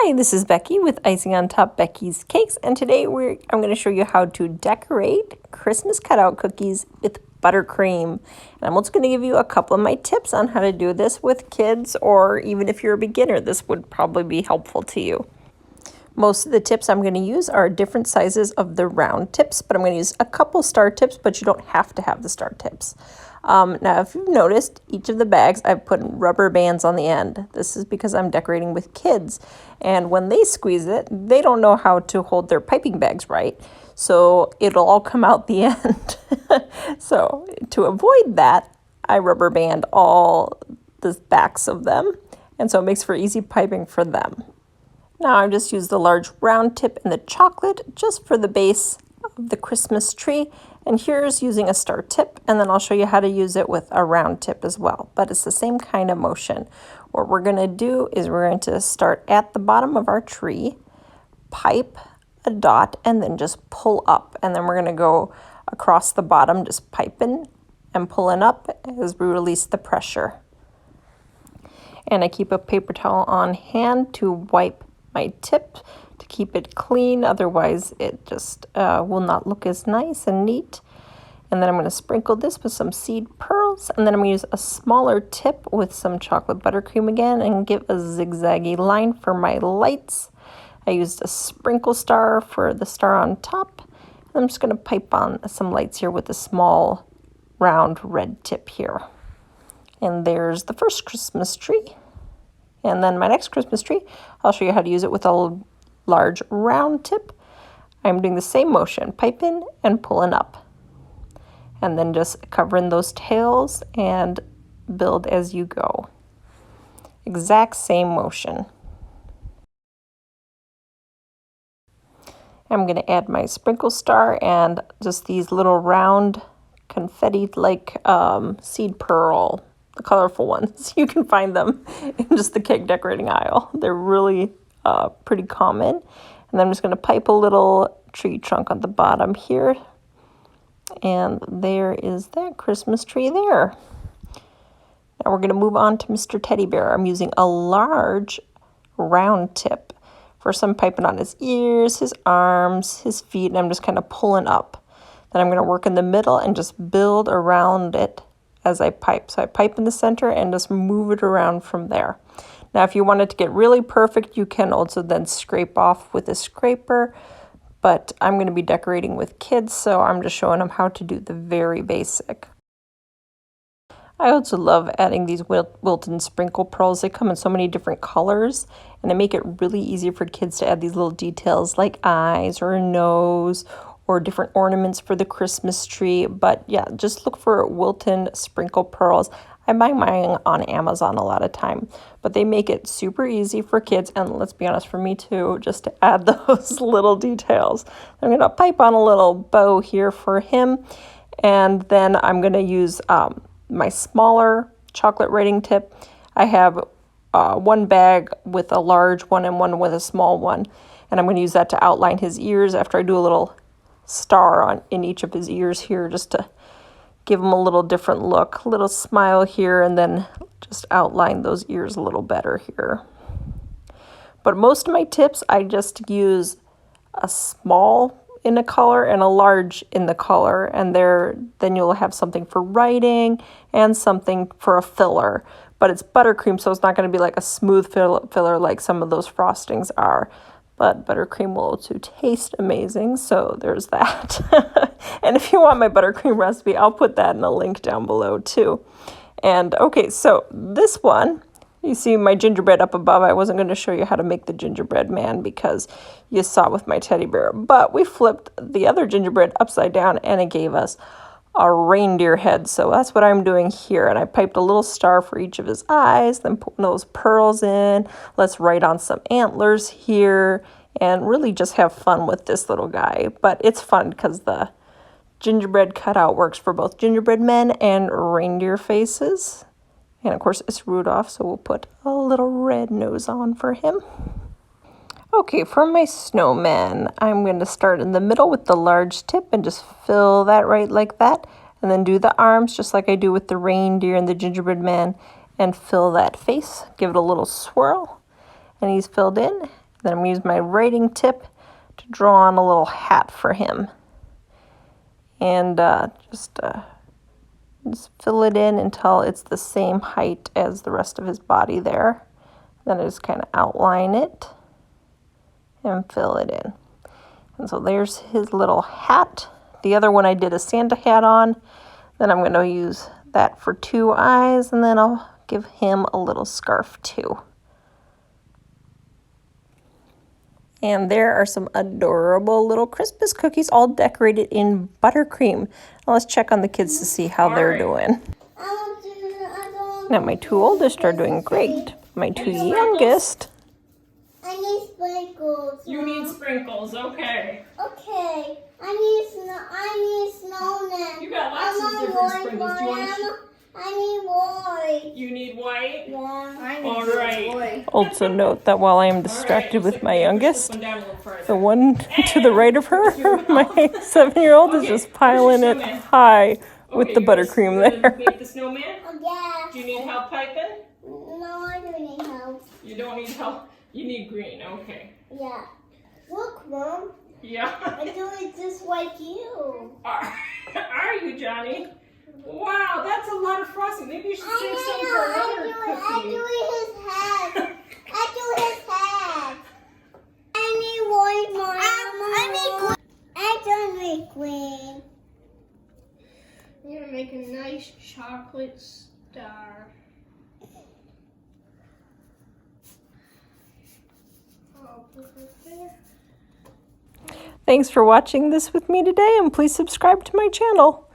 Hi, this is Becky with Icing on Top Becky's Cakes, and today I'm going to show you how to decorate Christmas cutout cookies with buttercream. And I'm also going to give you a couple of my tips on how to do this with kids, or even if you're a beginner, this would probably be helpful to you. Most of the tips I'm going to use are different sizes of the round tips, but I'm going to use a couple star tips, but you don't have to have the star tips. Now, if you've noticed, each of the bags I've put rubber bands on the end. This is because I'm decorating with kids, and when they squeeze it, they don't know how to hold their piping bags right, so it'll all come out the end. So to avoid that, I rubber band all the backs of them, and so it makes for easy piping for them. Now I just used the large round tip and the chocolate just for the base of the Christmas tree. And here's using a star tip, and then I'll show you how to use it with a round tip as well. But it's the same kind of motion. What we're going to do is we're going to start at the bottom of our tree, pipe a dot, and then just pull up. And then we're going to go across the bottom, just piping and pulling up as we release the pressure. And I keep a paper towel on hand to wipe my tip to keep it clean, otherwise it just will not look as nice and neat. And then I'm going to sprinkle this with some seed pearls, and then I'm going to use a smaller tip with some chocolate buttercream again and give a zigzaggy line for my lights. I used a sprinkle star for the star on top. I'm just going to pipe on some lights here with a small round red tip here. And there's the first Christmas tree. And then my next Christmas tree, I'll show you how to use it with a large round tip. I'm doing the same motion, piping and pulling up. And then just covering those tails and build as you go. Exact same motion. I'm going to add my sprinkle star and just these little round confetti-like seed pearl, the colorful ones. You can find them in just the cake decorating aisle. They're really pretty common. And then I'm just going to pipe a little tree trunk on the bottom here. And there is that Christmas tree there. Now we're going to move on to Mr. Teddy Bear. I'm using a large round tip. First I'm piping on his ears, his arms, his feet, and I'm just kind of pulling up. Then I'm going to work in the middle and just build around it as I pipe. So I pipe in the center and just move it around from there. Now if you want it to get really perfect, you can also then scrape off with a scraper, but I'm going to be decorating with kids, so I'm just showing them how to do the very basic. I also love adding these Wilton sprinkle pearls. They come in so many different colors, and they make it really easy for kids to add these little details like eyes or a nose or different ornaments for the Christmas tree. But yeah, just look for Wilton sprinkle pearls. I buy mine on Amazon a lot of time, but they make it super easy for kids, and let's be honest, for me too, just to add those little details. I'm going to pipe on a little bow here for him, and then I'm going to use my smaller chocolate writing tip. I have one bag with a large one and one with a small one, and I'm going to use that to outline his ears after I do a little star in each of his ears here, just to give him a little different look, a little smile here, and then just outline those ears a little better here. But most of my tips, I just use a small in a color and a large in the color, and then you'll have something for writing and something for a filler. But it's buttercream, so it's not going to be like a smooth filler like some of those frostings are. But buttercream will also taste amazing, so there's that. And if you want my buttercream recipe, I'll put that in a link down below too. And okay, so this one, you see my gingerbread up above. I wasn't going to show you how to make the gingerbread man because you saw with my teddy bear. But we flipped the other gingerbread upside down, and it gave us a reindeer head. So that's what I'm doing here. And I piped a little star for each of his eyes, then put those pearls in. Let's write on some antlers here and really just have fun with this little guy. But it's fun because the gingerbread cutout works for both gingerbread men and reindeer faces. And of course it's Rudolph, so we'll put a little red nose on for him. Okay, for my snowman, I'm going to start in the middle with the large tip and just fill that right like that. And then do the arms just like I do with the reindeer and the gingerbread man, and fill that face. Give it a little swirl. And he's filled in. Then I'm going to use my writing tip to draw on a little hat for him. And just fill it in until it's the same height as the rest of his body there. Then I just kind of outline it and fill it in. And so there's his little hat. The other one I did a Santa hat on. Then I'm going to use that for 2 eyes, and then I'll give him a little scarf too. And there are some adorable little Christmas cookies all decorated in buttercream. Now let's check on the kids to see how they're doing. Now my 2 oldest are doing great. My 2 youngest. I need sprinkles. You need sprinkles, okay. Okay. I need snowman. You got lots of different sprinkles. Do you want I need white. You need white? Yeah. I need All right. white. Also note that while I am distracted with my youngest, the one to the right of her, my 7-year-old, is just piling it high with the buttercream there. Make the snowman? Yeah. Do you need help piping? No, I don't need help. You don't need help? You need green, okay. Yeah. Look, Mom. Yeah. I do it just like you. Are you, Johnny? Wow, that's a lot of frosting. Maybe you should save some for another cookie. I do his head. I do his head. I need white, Mom. I don't need green. You're gonna make a nice chocolate star. I'll put it there. Thanks for watching this with me today, and please subscribe to my channel.